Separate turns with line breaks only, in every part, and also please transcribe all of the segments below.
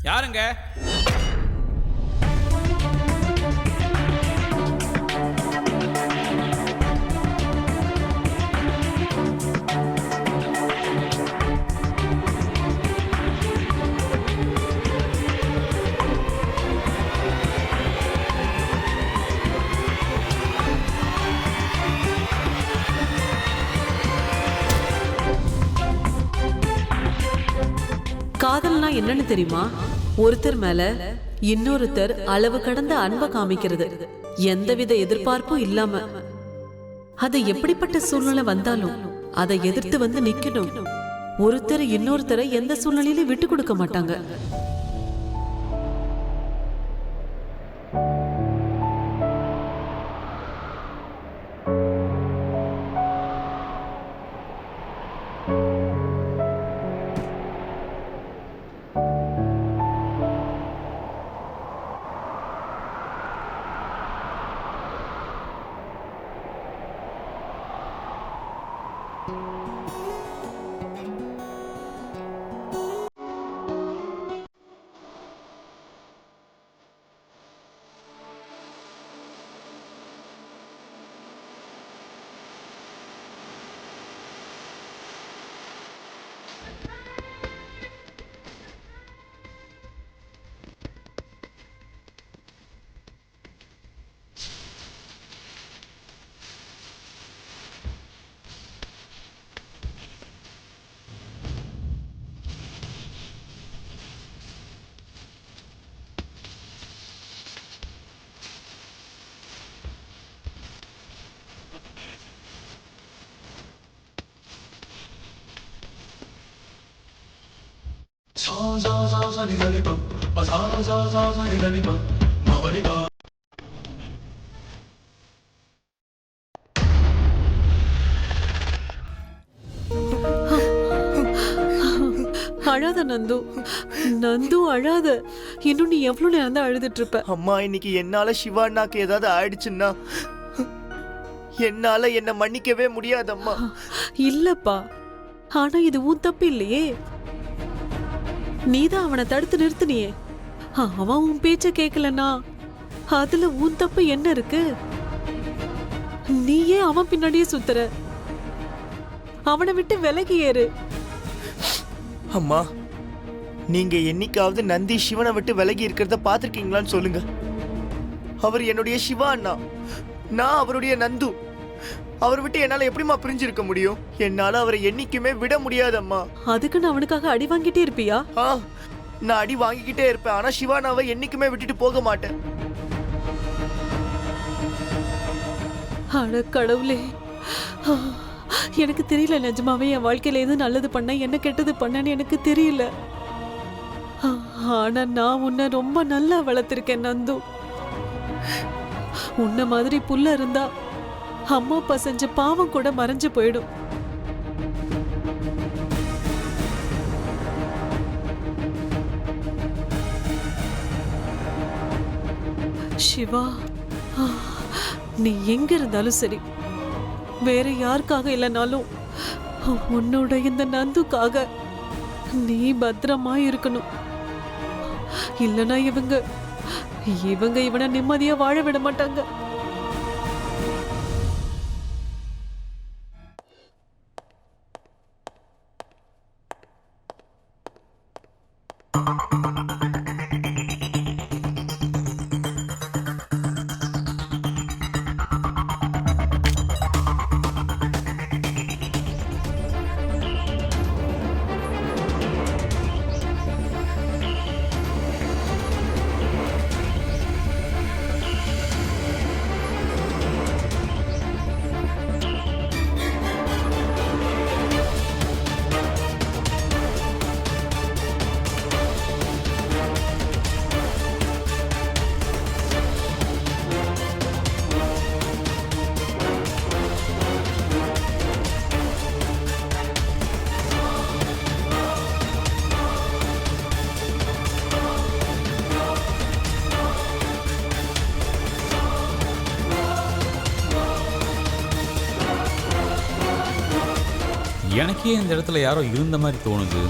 யாருங்க?
காதல்னா என்னன்னு தெரியுமா? ஒருத்தர் மேல இன்னொருத்தர் அளவு கடந்த அன்பை காமிக்கிறது, எந்தவித எதிர்பார்ப்பும் இல்லாம. அது எப்படிப்பட்ட சூழ்நிலை வந்தாலும் அதை எதிர்த்து வந்து நிக்கணும். ஒருத்தர் இன்னொருத்தரை எந்த சூழ்நிலையிலும் விட்டு கொடுக்க மாட்டாங்க. அழாத நந்து, நந்து அழாத. இன்னும் நீ எவ்வளவு நேரம் தான் அழுதுட்டு இருப்ப?
அம்மா, இன்னைக்கு என்னால சிவாண்ணாக்கு ஏதாவது ஆயிடுச்சுன்னா என்னால என்ன மன்னிக்கவே முடியாதம்மா.
இல்லப்பா, ஆனா இது உன் தப்பு இல்லையே. நீதான் அவனை தடுத்து நிறுத்தினியே. அவன் உன் பேச்ச கேட்கலனா அதுல உன் தப்பு என்ன இருக்கு? நீயே அவன் பின்னாடியே சுத்துற. அவனை விட்டு விலகி ஏறு.
அம்மா, நீங்க என்னைக்காவது நந்தி சிவனை விட்டு விலகி இருக்கிறத பாத்திருக்கீங்களான்னு சொல்லுங்க. அவர் என்னுடைய சிவா அண்ணா, நான் அவருடைய நந்து. அவர் விட்டு என்னால எப்படிமா பிரிஞ்சிருக்க முடியும்? என்னால அவரை என்னைக்குமே விட முடியாதம்மா.
அதுக்கு நான் அவனுக்காக அடி வாங்கிட்டே இருப்பியா?
நான் அடி வாங்கிக்கிட்டே இருப்பேன், ஆனா சிவானாவை என்னைக்குமே விட்டுட்டு போக மாட்டேன்.
அட கடவுளே, எனக்கு தெரியல. நிஜமாவே என் வாழ்க்கையில எது நல்லது பண்ண என்ன கெட்டது பண்ணன்னு எனக்கு தெரியல. ஆனா நான் உன்னை ரொம்ப நல்லா வளர்த்திருக்கேன் நந்து. உன்ன மாதிரி புள்ள இருந்தா அம்மா அப்பா செஞ்ச பாவம் கூட மறைஞ்சு போயிடும். சிவா, நீ எங்க இருந்தாலும் சரி, வேற யாருக்காக இல்லைனாலும் உன்னோட இந்த நந்துக்காக நீ பத்திரமா இருக்கணும். இல்லனா இவங்க இவனை நிம்மதியா வாழ விட மாட்டாங்க.
எனக்கே இந்த இடத்துல யாரோ இருந்த மாதிரி தோணுது.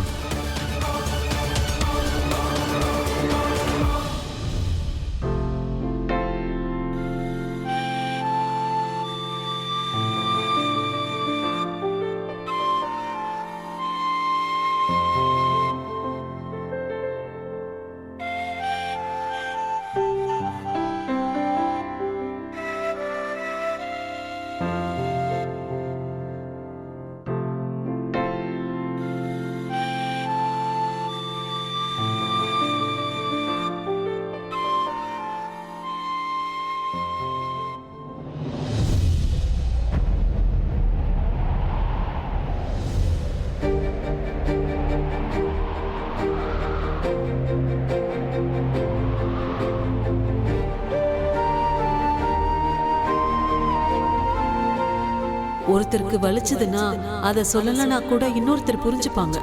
ஒருத்தருக்கு வலிச்சதுன்னா அத சொல்லலனா கூட இன்னொருத்தர் புரிஞ்சுப்பாங்க.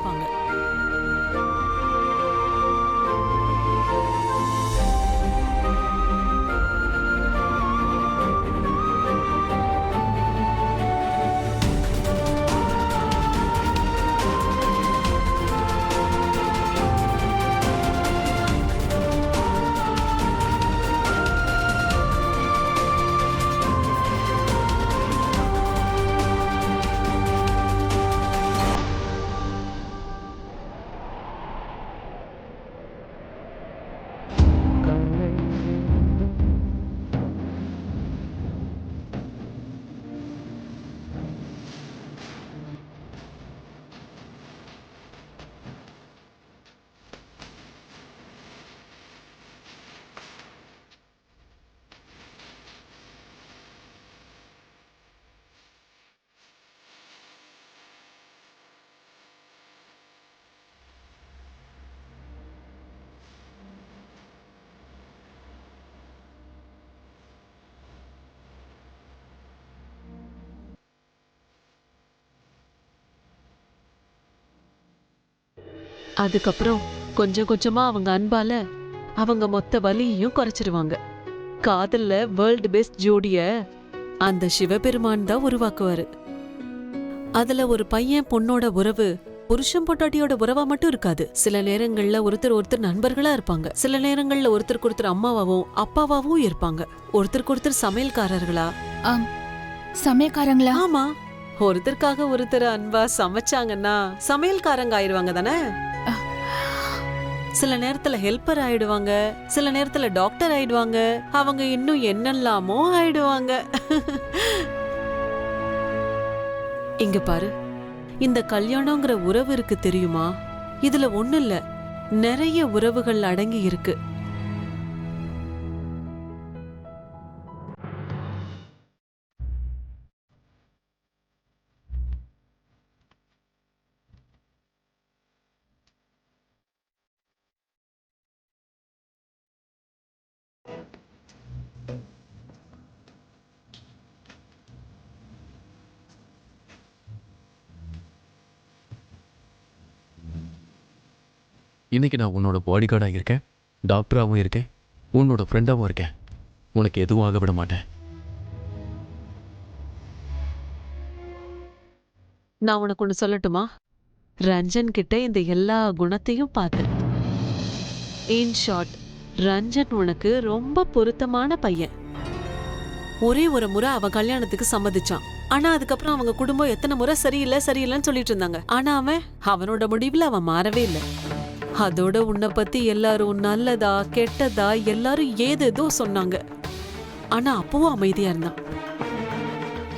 அதுக்கப்புறம் கொஞ்சம் கொஞ்சமா அவங்க அன்பால அவங்க மொத்த வலியையும் குறைச்சிருவாங்க. காதல்ல வேர்ல்டு பெஸ்ட் ஜோடிய அந்த சிவபெருமான் தான் உருவாக்குவாரு. அதுல ஒரு பையன் பொண்ணோட உறவு புருஷன் பொட்டாட்டியோட உறவா மட்டும் இருக்காது. சில நேரங்கள்ல ஒருத்தர் ஒருத்தர் நண்பர்களா இருப்பாங்க. சில நேரங்கள்ல ஒருத்தருக்கு ஒருத்தர் அம்மாவாவும் அப்பாவாவும் இருப்பாங்க. ஒருத்தருக்கு ஒருத்தர் சமையல்காரர்களா.
சமையல்காரங்களா?
ஆமா, ஒருத்தருக்காக ஒருத்தர் அன்பா சமைச்சாங்கன்னா சமையல்காரங்க ஆயிடுவாங்க தானே. சில நேரத்துல ஹெல்ப்பர் ஆயிடுவாங்க, சில நேரத்துல டாக்டர் ஆயிடுவாங்க, அவங்க இன்னும் என்னெல்லாமோ ஆயிடுவாங்க. இங்க பாரு, இந்த கல்யாணங்கிற உறவு இருக்கு தெரியுமா? இதுல ஒண்ணு இல்ல, நிறைய உறவுகள் அடங்கி இருக்கு.
இன்னைக்கு நான் உன்னோட பாடி கார்டாக இருக்கேன், டாக்டராகவும் இருக்கேன், உன்னோட ஃப்ரெண்டாகவும் இருக்கேன். உனக்கு எதுவும் ஆக விட மாட்டேன்.
நான் உனக்கு ஒண்ணு சொல்லட்டுமா? ரஞ்சன் கிட்ட இந்த எல்லா குணத்தையும் பார்த்தேன். இன் ஷார்ட், ரஞ்சன் உனக்கு ரொம்ப பொருத்தமான பையன். ஒரே ஒரு முறை அவன் கல்யாணத்துக்கு சம்மதிச்சான். ஆனா அதுக்கப்புறம் அவங்க குடும்பம் எத்தனை முறை சரியில்லை சரியில்லைன்னு சொல்லிட்டு இருந்தாங்க. ஆனா அவனோட முடிவுல அவன் மாறவே இல்லை. அதோட உன்னை பத்தி எல்லாரும் நல்லதா கெட்டதா எல்லாரும் ஏதேதோ சொன்னாங்க. ஆனா அப்பவும் அமைதியா இருந்தான்.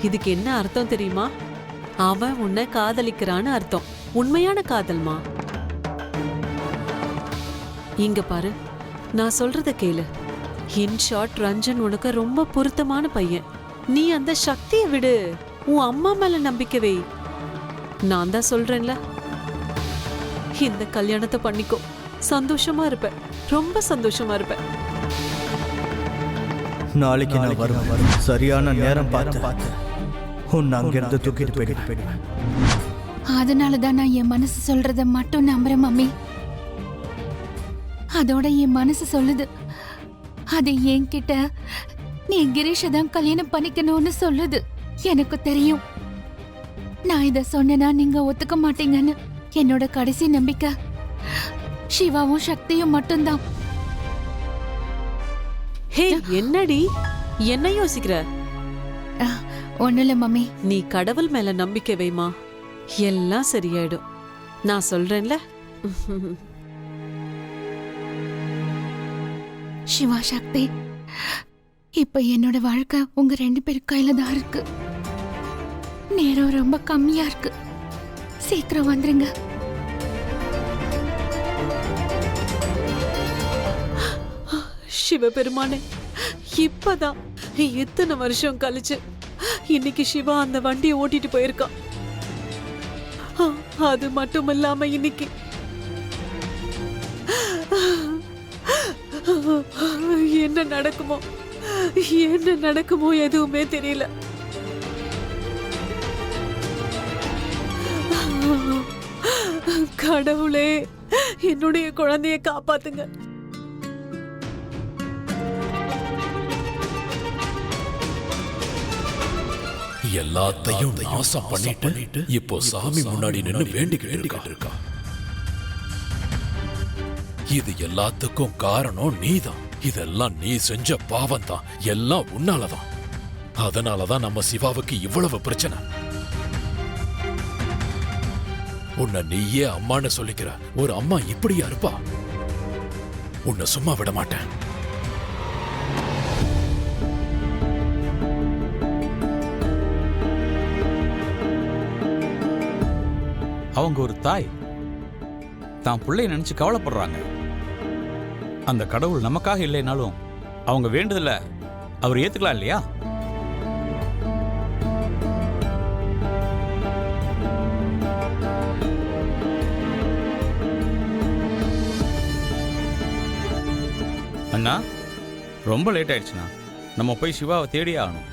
இதுக்கு என்ன அர்த்தம் தெரியுமா? அவன் உன்னை காதலிக்கிறான்னு அர்த்தம். உண்மையான காதல்மா. இங்க பாரு, நான் சொல்றத கேளு. இன் ஷார்ட், ரஞ்சன் உனக்கு ரொம்ப பொருத்தமான பையன். நீ அந்த சக்தியை விடு, உன் அம்மா மேல நம்பிக்கை வை. நான் தான் சொல்றேன்ல, இந்த கல்யாணத்தை பண்ணிக்கோ. சந்தோஷமா இருப்ப, ரொம்ப சந்தோஷமா இருப்ப.
நாளைக்கு நான் வருவேன். சரியான நேரம் பார்த்து உன்னை அங்கிருந்து தூக்கிட்டு போயிடுவேன்.
அதனாலதான் நான் என் மனசு சொல்றத மட்டும் நம்புறேன் மம்மி. அதோட என் மனசு சொல்லுது, அது என்கிட்ட நீ கிரீஷை தான் கல்யாணம் பண்ணிக்கணும்னு சொல்லுது. எனக்கு தெரியும், நான் இத சொன்னா நீங்க ஒத்துக்க மாட்டீங்கன்னு. என்னோட கடைசி நம்பிக்கை சிவாவும் சக்தியும் மட்டும்தான்.
ஹே, என்னடி என்ன யோசிக்கிற?
ஒண்ணு இல்ல மம்மி.
நீ கடவுள் மேல நம்பிக்கை வைமா, எல்லாம் சரியாயிடும். நான் சொல்றேன்ல.
சிவா, சக்தி, இப்ப என்னோட வாழ்க்கை உங்க 2 பேரு கையில தான் இருக்கு. நேரம் ரொம்ப கம்மியா இருக்கு. சீக்கிரம் வந்துருங்க.
சிவபெருமானே, இப்பதான் எத்தனை வருஷம் கழிச்சு இன்னைக்கு சிவா அந்த வண்டியை ஓட்டிட்டு போயிருக்கான். அது மட்டும் இல்லாம இன்னைக்கு என்ன நடக்குமோ எதுவுமே தெரியல. கடவுளே, என்னுடைய குழந்தைய காப்பாத்துங்க.
எல்லாத்தையும் நாசம் பண்ணிட்டு இப்போ சாமி முன்னாடி நின்னு வேண்டிக்கிட்டு இருக்கா. இது எல்லாத்துக்கும் காரணம் நீதான். இதெல்லாம் நீ செஞ்ச பாவம் தான். எல்லாம் உன்னாலதான். அதனாலதான் நம்ம சிவாவுக்கு இவ்வளவு பிரச்சனை. உன்னை நீயே அம்மான்னு சொல்லிக்கிற ஒரு அம்மா இப்படியா இருப்பா? உன்னை சும்மா விட மாட்டேன்.
அவங்க ஒரு தாய் தான் பிள்ளைய நினைச்சு கவலைப்படுறாங்க. அந்த கடவுள் நமக்காக இல்லைனாலும் அவங்க வேண்டுதல அவர் ஏத்துக்கலாம் இல்லையா? அண்ணா, ரொம்ப லேட் ஆயிடுச்சுண்ணா. நம்ம போய் சிவாவை தேடியே ஆகணும்.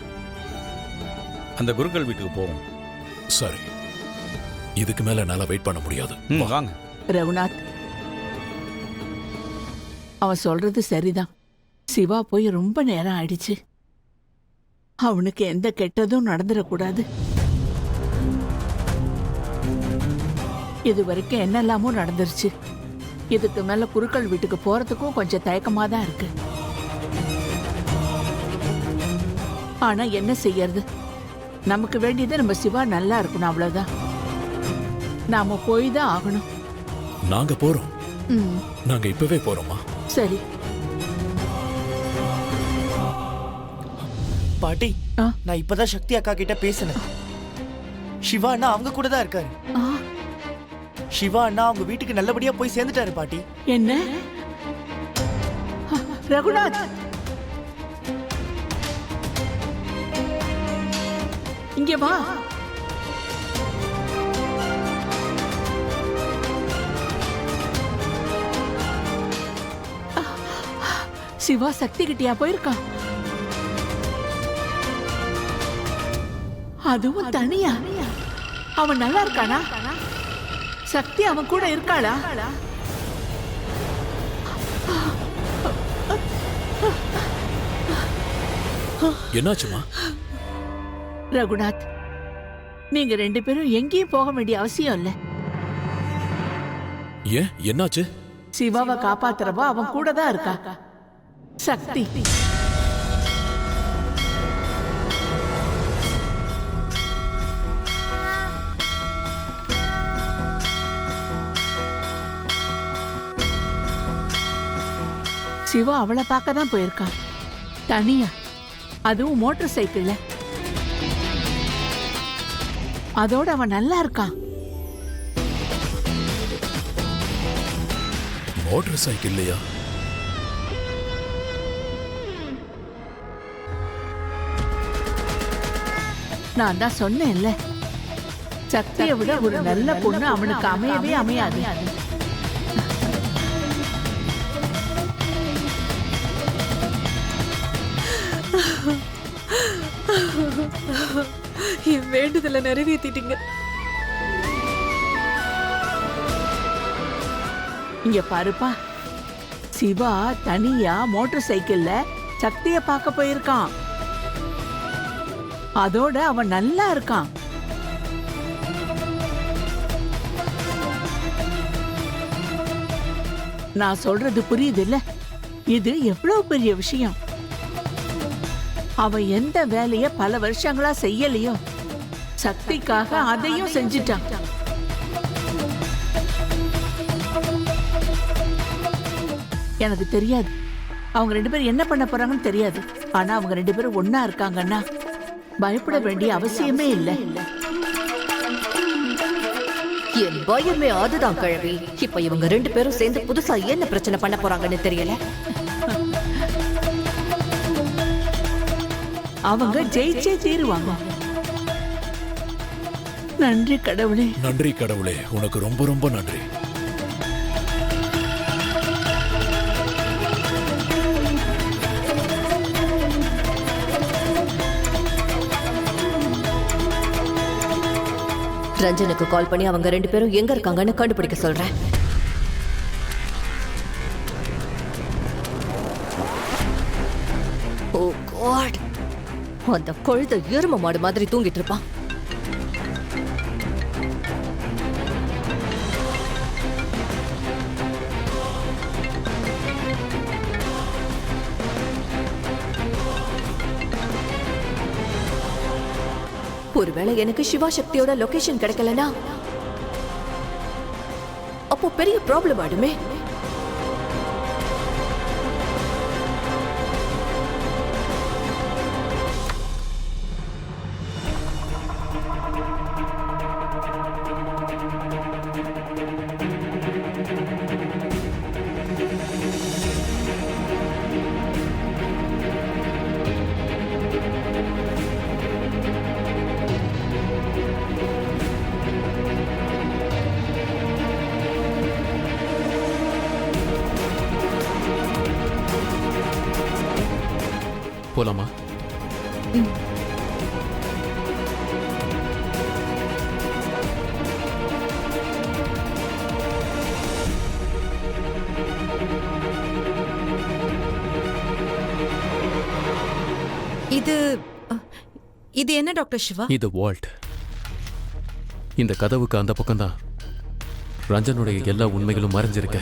அந்த குருக்கள் வீட்டுக்கு போவோம்.
சரி, இதுக்கு மேல என்னால வெயிட் பண்ண முடியாது.
வாங்க.
ரகுநாத், அவன் சொல்றது சரிதான். சிவா போய் ரொம்ப நேரம் ஆயிடுச்சு. அவனுக்கு எந்த கெட்டதும் நடந்துடக்கூடாது. இது வரைக்கும் என்னெல்லாமோ நடந்துருச்சு. இதுக்கு மேல குருக்கள் வீட்டுக்கு போறதுக்கும் கொஞ்சம் தயக்கமா தான் இருக்கு. ஆனா என்ன செய்யறது? நமக்கு வேண்டியது நம்ம சிவா நல்லா இருக்கணும், அவ்வளவுதான். நாம போய் தான் ஆகணும்.
நாங்க போறோம். நாங்க இப்பவே போறோமா?
சரி
பாட்டி, நான் இப்பதான் சக்தி அக்கா கிட்ட பேசினேன். சிவா அண்ணா அவங்க கூட தான் இருக்காரு. சிவா அண்ணா அவங்க வீட்டுக்கு நல்லபடியா போய் சேர்ந்துட்டாரு பாட்டி.
என்ன? ரகுநாத், இங்க வா. சிவா சக்தி கிட்டியா போயிருக்கான்? அதுவும் தனியா? அவன் நல்லா இருக்கானா? சக்தி அவன் கூட இருக்காளா?
என்னாச்சுமா?
ரகுநாத், நீங்க ரெண்டு பேரும் எங்கேயும் போக வேண்டிய அவசியம் இல்ல.
ஏன், என்னாச்சு?
சிவாவை காப்பாத்துறவா அவன் கூட தான் இருக்கா, சக்தி. சிவா அவளை பார்க்க தான் போயிருக்கான், தனியா, அதுவும் மோட்டார் சைக்கிள்ல. அதோட அவன் நல்லா இருக்கான்.
மோட்டார் சைக்கிள்லையா?
நான் தான் சொன்னேன்ல, சக்தியை விட ஒரு நல்ல பொண்ணு அவனுக்கு அமையவே அமையாது.
என் வேண்டுதலை நிறைவேற்றிட்டீங்க.
இங்க பாருப்பா, சிவா தனியா மோட்டார் சைக்கிள்ல சக்திய பார்க்க போயிருக்கான். அதோட அவன் நல்லா இருக்கான். நான் சொல்றது புரியுது இல்ல? இது எவ்வளவு பெரிய விஷயம். அவன் எந்த வேலைய பல வருஷங்களா செய்யலையோ, சக்திக்காக அதையும் செஞ்சிட்டான். எனக்கு தெரியாது அவங்க ரெண்டு பேரும் என்ன பண்ண போறாங்கன்னு தெரியாது. ஆனா அவங்க ரெண்டு பேரும் ஒன்னா இருக்காங்கன்னா பயப்பட வேண்டிய அவசியமே இல்லை.
என் பயமே அதுதான் கிழவி. இப்ப இவங்க ரெண்டு பேரும் சேர்ந்து புதுசா என்ன பிரச்சனை பண்ண போறாங்கன்னு தெரியல.
அவங்க ஜெயிச்சே தீருவாங்க. நன்றி கடவுளே.
நன்றி கடவுளே, உனக்கு ரொம்ப ரொம்ப நன்றி.
ரஞ்சனுக்கு கால் பண்ணி அவங்க 2 பேரும் எங்க இருக்காங்கன்னு கண்டுபிடிக்க சொல்றேன். ஓ காட், அந்த கழுத எரும மாடு மாதிரி தூங்கிட்டு இருப்பான். ஒருவேளை எனக்கு சிவா சக்தியோட லொகேஷன் கிடைக்கலனா அப்போ பெரிய ப்ராப்ளம் ஆடுமே.
போலாமா?
இது என்ன டாக்டர் சிவா?
இது வால்ட். இந்த கதவுக்கு அந்த பக்கம்தான் ரஞ்சனுடைய எல்லா உண்மைகளும் மறைஞ்சிருக்க.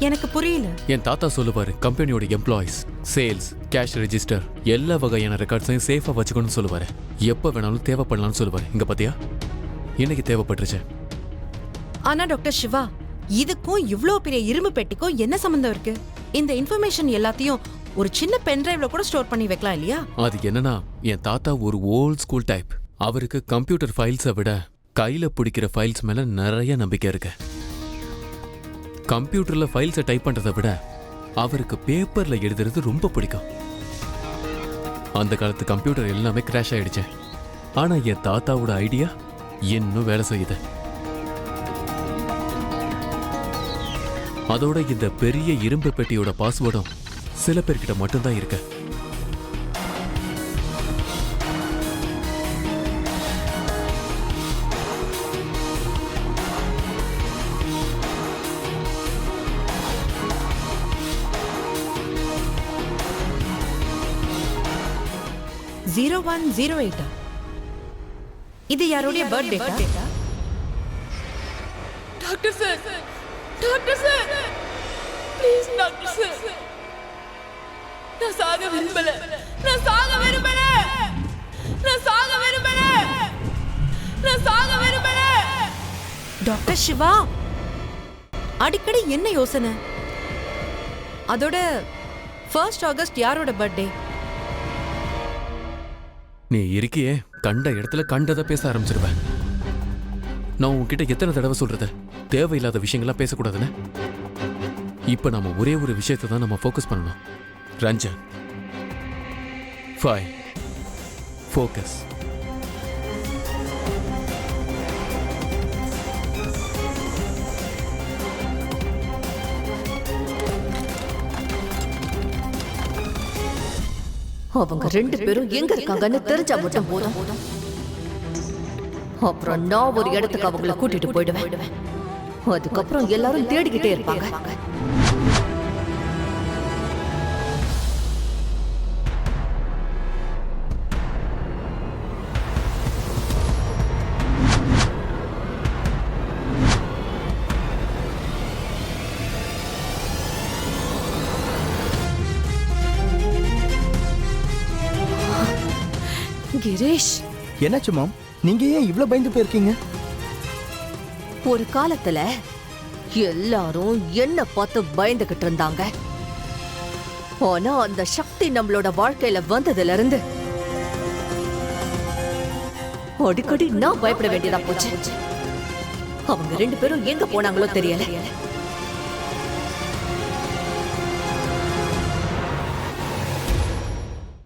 எனக்கு புரியல.
என் தாத்தா சொல்லுவாரு, கம்பெனியோட எம்ப்ளாயிஸ், சேல்ஸ், கேஷ் ரெஜிஸ்டர் எல்லா வகையான ரெக்கார்ட்ஸையும் சேஃபா வச்சுக்கணும்னு சொல்லுவாரு. எப்ப வேணாலும் தேவைப்படலாம்னு சொல்லுவாரு. இங்க பாத்தியா, இன்னைக்கு தேவைப்பட்டுருச்சு.
ஆனா டாக்டர் சிவா, இதுக்கும் இவ்ளோ பெரிய இரும்பு பெட்டிக்கும் என்ன சம்பந்தம் இருக்கு? இந்த இன்ஃபர்மேஷன் எல்லாத்தையும் ஒரு சின்ன பென் டிரைவ்ல கூட ஸ்டோர் பண்ணி வைக்கலாம் இல்லையா?
அது என்னன்னா, என் தாத்தா ஒரு ஓல்ட் ஸ்கூல் டைப். அவருக்கு கம்ப்யூட்டர் ஃபைல்ஸை விட கையில பிடிக்கிற ஃபைல்ஸ் மேல நிறைய நம்பிக்கை இருக்கு. கம்ப்யூட்டர்ல ஃபைல்ஸை டைப் பண்றதை விட அவருக்கு பேப்பர்ல எழுதுறது ரொம்ப பிடிக்கும். அந்த காலத்து கம்ப்யூட்டர் எல்லாமே கிராஷ் ஆயிடுச்சு. ஆனா என் தாத்தாவோட ஐடியா இன்னும் வேலை செய்யுது. அதோட இந்த பெரிய இரும்பு பெட்டியோட பாஸ்வேர்டும் சில பேர்கிட்ட மட்டும்தான் இருக்கு.
இது யாருடைய birthday? Doctor sir, doctor sir, please doctor sir, நான் சாக விரும்பல, நான் சாக விரும்பல, நான் சாக விரும்பல, நான் சாக விரும்பல. டாக்டர் சிவா, அடிக்கடி என்ன யோசனை? அதோட 1 ஆகஸ்ட் யாரோட பர்த்டே?
நீ இருக்கியே, கண்ட இடத்துல கண்டதை பேச ஆரம்பிச்சிருவேன். நான் உன்கிட்ட எத்தனை தடவை சொல்றது, தேவையில்லாத விஷயங்கள்லாம் பேசக்கூடாதுன்னு. இப்ப நாம ஒரே ஒரு விஷயத்தை தான் நம்ம ஃபோக்கஸ் பண்ணணும். ரஞ்சன், 5 ஃபோக்கஸ்.
அவங்க 2 பேரும் எங்க இருக்காங்கன்னு தெரிஞ்சா மட்டும் போதும். அப்புறம் நான் ஒரு இடத்துக்கு அவங்கள கூட்டிட்டு போயிடுவேன். அதுக்கப்புறம் எல்லாரும் தேடிக்கிட்டே இருப்பாங்க. கிரீஷ்,
என்னாச்சு மாம்? நீங்க ஏன் இவ்ளோ பயந்து போயிருக்கீங்க?
ஒரு காலத்துல எல்லாரும் என்ன பார்த்து பயந்துகிட்டு இருந்தாங்க. ஆனா அந்த சக்தி நம்மளோட வாழ்க்கையில வந்ததுல இருந்து அடிக்கடி நான் பயப்பட வேண்டியதா போச்சு. அவங்க 2 பேரும் எங்க போனாங்களோ தெரியல.